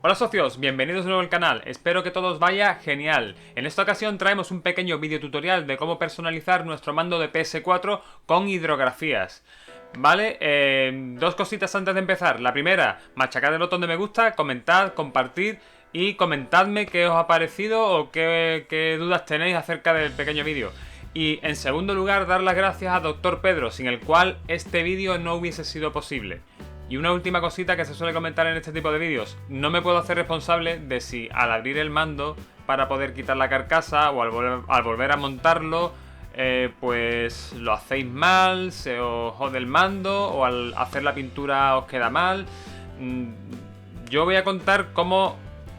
Hola socios, bienvenidos de nuevo al canal, espero que todo os vaya genial. En esta ocasión traemos un pequeño vídeo tutorial de cómo personalizar nuestro mando de PS4 con hidrografías. Vale, dos cositas antes de empezar. La primera, machacad el botón de me gusta, comentad, compartid y comentadme qué os ha parecido o qué dudas tenéis acerca del pequeño vídeo. Y en segundo lugar, dar las gracias a Dr. Pedro, sin el cual este vídeo no hubiese sido posible. Y una última cosita que se suele comentar en este tipo de vídeos, no me puedo hacer responsable de si al abrir el mando para poder quitar la carcasa o al volver a montarlo, pues lo hacéis mal, se os jode el mando o al hacer la pintura os queda mal. Yo voy a contar cómo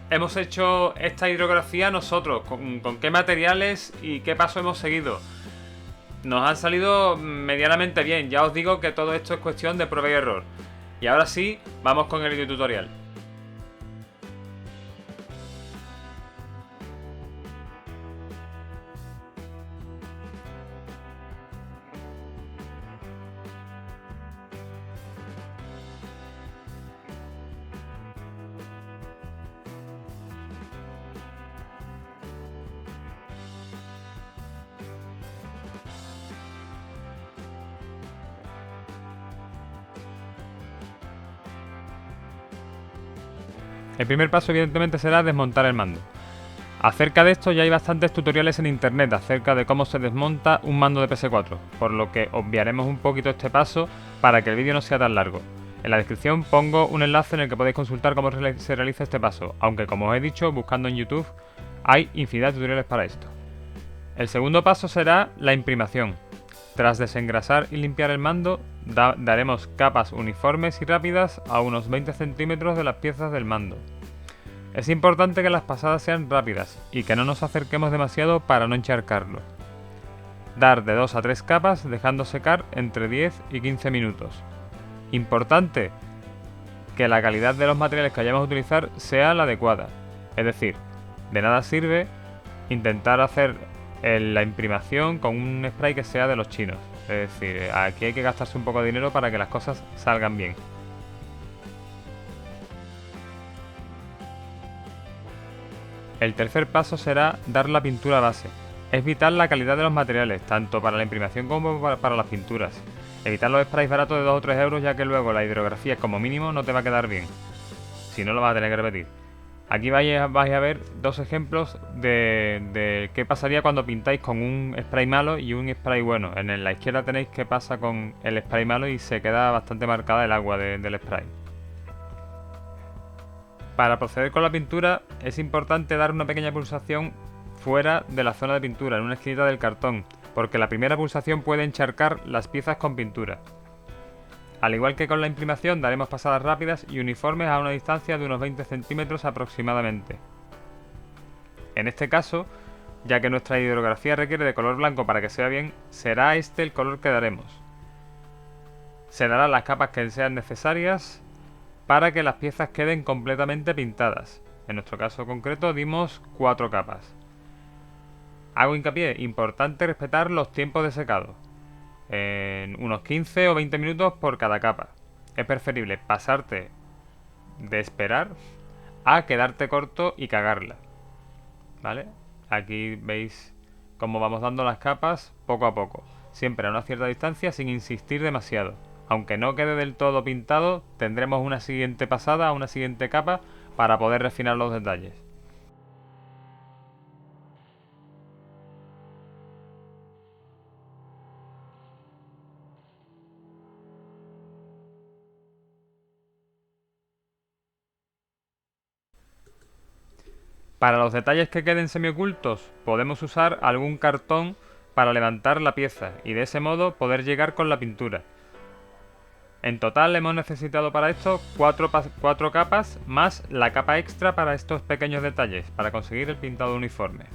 hemos hecho esta hidrografía nosotros, con qué materiales y qué paso hemos seguido. Nos han salido medianamente bien, ya os digo que todo esto es cuestión de prueba y error. Y ahora sí, vamos con el video tutorial. El primer paso evidentemente será desmontar el mando. Acerca de esto ya hay bastantes tutoriales en internet acerca de cómo se desmonta un mando de PS4, por lo que obviaremos un poquito este paso para que el vídeo no sea tan largo. En la descripción pongo un enlace en el que podéis consultar cómo se realiza este paso, aunque como os he dicho, buscando en YouTube hay infinidad de tutoriales para esto. El segundo paso será la imprimación. Tras desengrasar y limpiar el mando, daremos capas uniformes y rápidas a unos 20 centímetros de las piezas del mando. Es importante que las pasadas sean rápidas y que no nos acerquemos demasiado para no encharcarlo. Dar de 2 a 3 capas dejando secar entre 10 y 15 minutos. Importante que la calidad de los materiales que vayamos a utilizar sea la adecuada. Es decir, de nada sirve intentar hacer la imprimación con un spray que sea de los chinos. Es decir, aquí hay que gastarse un poco de dinero para que las cosas salgan bien. El tercer paso será dar la pintura base. Es vital la calidad de los materiales, tanto para la imprimación como para las pinturas. Evitar los sprays baratos de 2 o 3 euros, ya que luego la hidrografía como mínimo no te va a quedar bien. Si no, lo vas a tener que repetir. Aquí vais a ver dos ejemplos de qué pasaría cuando pintáis con un spray malo y un spray bueno. En la izquierda tenéis qué pasa con el spray malo y se queda bastante marcada el agua del spray. Para proceder con la pintura es importante dar una pequeña pulsación fuera de la zona de pintura, en una esquinita del cartón, porque la primera pulsación puede encharcar las piezas con pintura. Al igual que con la imprimación, daremos pasadas rápidas y uniformes a una distancia de unos 20 centímetros aproximadamente. En este caso, ya que nuestra hidrografía requiere de color blanco para que se vea bien, será este el color que daremos. Se darán las capas que sean necesarias para que las piezas queden completamente pintadas. En nuestro caso concreto dimos 4 capas. Hago hincapié, importante respetar los tiempos de secado. En unos 15 o 20 minutos por cada capa. Es preferible pasarte de esperar a quedarte corto y cagarla. ¿Vale? Aquí veis cómo vamos dando las capas poco a poco. Siempre a una cierta distancia sin insistir demasiado. Aunque no quede del todo pintado, tendremos una siguiente pasada, una siguiente capa para poder refinar los detalles. Para los detalles que queden semiocultos, podemos usar algún cartón para levantar la pieza y de ese modo poder llegar con la pintura. En total hemos necesitado para esto 4 capas más la capa extra para estos pequeños detalles, para conseguir el pintado uniforme.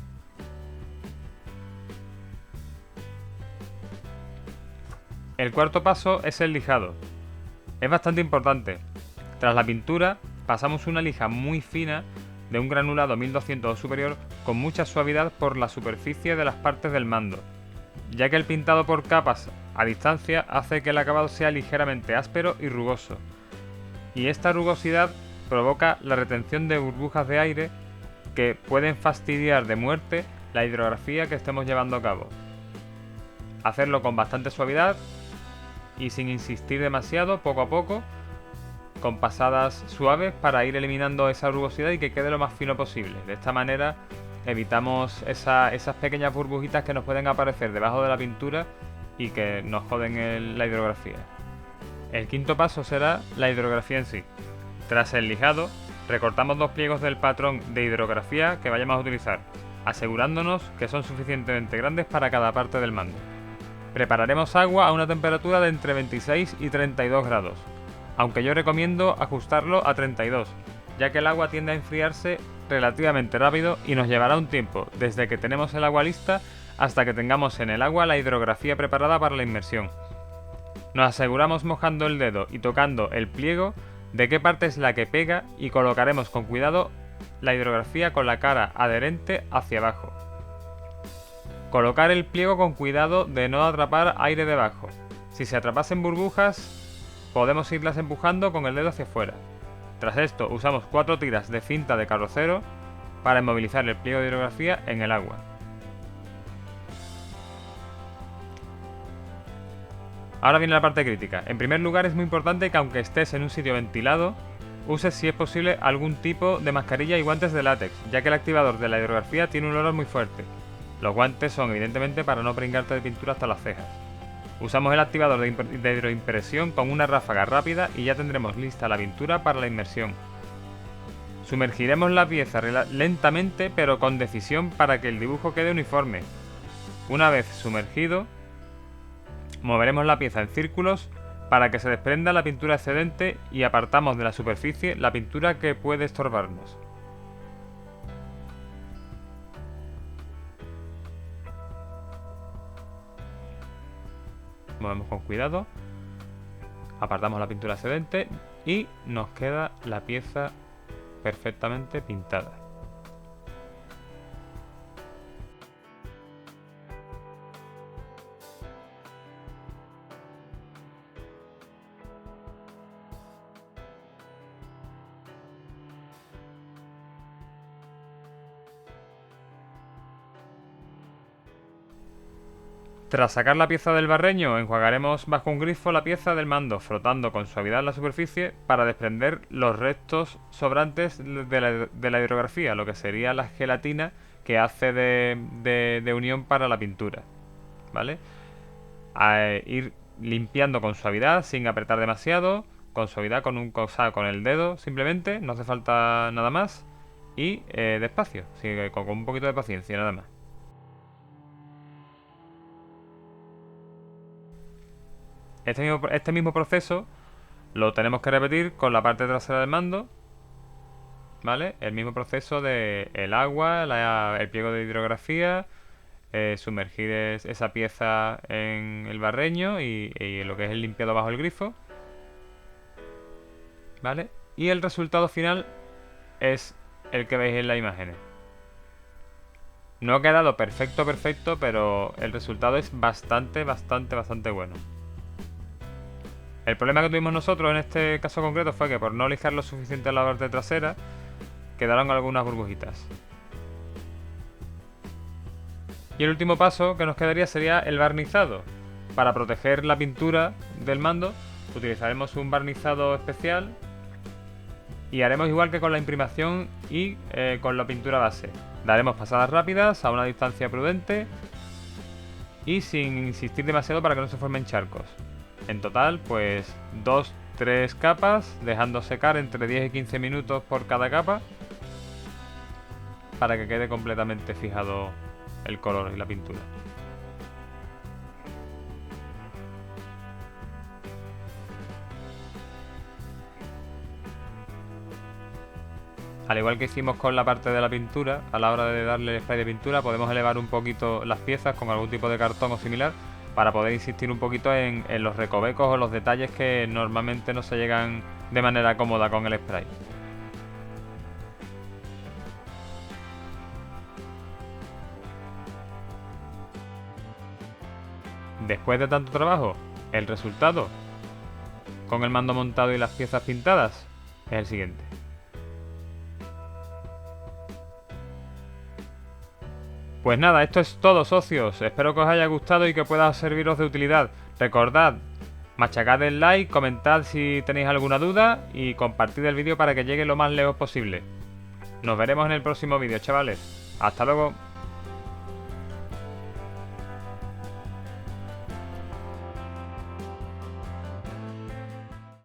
El cuarto paso es el lijado. Es bastante importante. Tras la pintura, pasamos una lija muy fina de un granulado 1200 o superior con mucha suavidad por la superficie de las partes del mando, ya que el pintado por capas a distancia hace que el acabado sea ligeramente áspero y rugoso, y esta rugosidad provoca la retención de burbujas de aire que pueden fastidiar de muerte la hidrografía que estemos llevando a cabo. Hacerlo con bastante suavidad y sin insistir demasiado, poco a poco, con pasadas suaves para ir eliminando esa rugosidad y que quede lo más fino posible. De esta manera evitamos esas pequeñas burbujitas que nos pueden aparecer debajo de la pintura y que nos joden la hidrografía. El quinto paso será la hidrografía en sí. Tras el lijado, recortamos 2 pliegos del patrón de hidrografía que vayamos a utilizar, asegurándonos que son suficientemente grandes para cada parte del mando. Prepararemos agua a una temperatura de entre 26 y 32 grados, aunque yo recomiendo ajustarlo a 32, ya que el agua tiende a enfriarse relativamente rápido y nos llevará un tiempo desde que tenemos el agua lista hasta que tengamos en el agua la hidrografía preparada para la inmersión. Nos aseguramos mojando el dedo y tocando el pliego de qué parte es la que pega y colocaremos con cuidado la hidrografía con la cara adherente hacia abajo. Colocar el pliego con cuidado de no atrapar aire debajo. Si se atrapasen burbujas, podemos irlas empujando con el dedo hacia afuera. Tras esto usamos 4 tiras de cinta de carrocero para inmovilizar el pliego de hidrografía en el agua. Ahora viene la parte crítica. En primer lugar, es muy importante que aunque estés en un sitio ventilado, uses si es posible algún tipo de mascarilla y guantes de látex, ya que el activador de la hidrografía tiene un olor muy fuerte. Los guantes son evidentemente para no pringarte de pintura hasta las cejas. Usamos el activador de hidroimpresión con una ráfaga rápida y ya tendremos lista la pintura para la inmersión. Sumergiremos la pieza lentamente pero con decisión para que el dibujo quede uniforme. Una vez sumergido, moveremos la pieza en círculos para que se desprenda la pintura excedente y apartamos de la superficie la pintura que puede estorbarnos. Movemos con cuidado, apartamos la pintura excedente y nos queda la pieza perfectamente pintada. Tras sacar la pieza del barreño, enjuagaremos bajo un grifo la pieza del mando, frotando con suavidad la superficie para desprender los restos sobrantes de la hidrografía, lo que sería la gelatina que hace de unión para la pintura. ¿Vale? A ir limpiando con suavidad, sin apretar demasiado, con suavidad, con el dedo simplemente, no hace falta nada más, y despacio, con un poquito de paciencia nada más. Este mismo proceso lo tenemos que repetir con la parte trasera del mando, ¿vale? El mismo proceso de el agua, el pliego de hidrografía, sumergir esa pieza en el barreño y lo que es el limpiado bajo el grifo, ¿vale? Y el resultado final es el que veis en las imágenes. No ha quedado perfecto, pero el resultado es bastante bueno. El problema que tuvimos nosotros en este caso concreto fue que por no lijar lo suficiente la parte trasera, quedaron algunas burbujitas. Y el último paso que nos quedaría sería el barnizado. Para proteger la pintura del mando, utilizaremos un barnizado especial y haremos igual que con la imprimación y con la pintura base. Daremos pasadas rápidas a una distancia prudente y sin insistir demasiado para que no se formen charcos. En total, pues 2-3 capas, dejando secar entre 10 y 15 minutos por cada capa para que quede completamente fijado el color y la pintura. Al igual que hicimos con la parte de la pintura, a la hora de darle el spray de pintura podemos elevar un poquito las piezas con algún tipo de cartón o similar para poder insistir un poquito en los recovecos o los detalles que normalmente no se llegan de manera cómoda con el spray. Después de tanto trabajo, el resultado con el mando montado y las piezas pintadas es el siguiente. Pues nada, esto es todo, socios. Espero que os haya gustado y que pueda serviros de utilidad. Recordad, machacad el like, comentad si tenéis alguna duda y compartid el vídeo para que llegue lo más lejos posible. Nos veremos en el próximo vídeo, chavales. Hasta luego.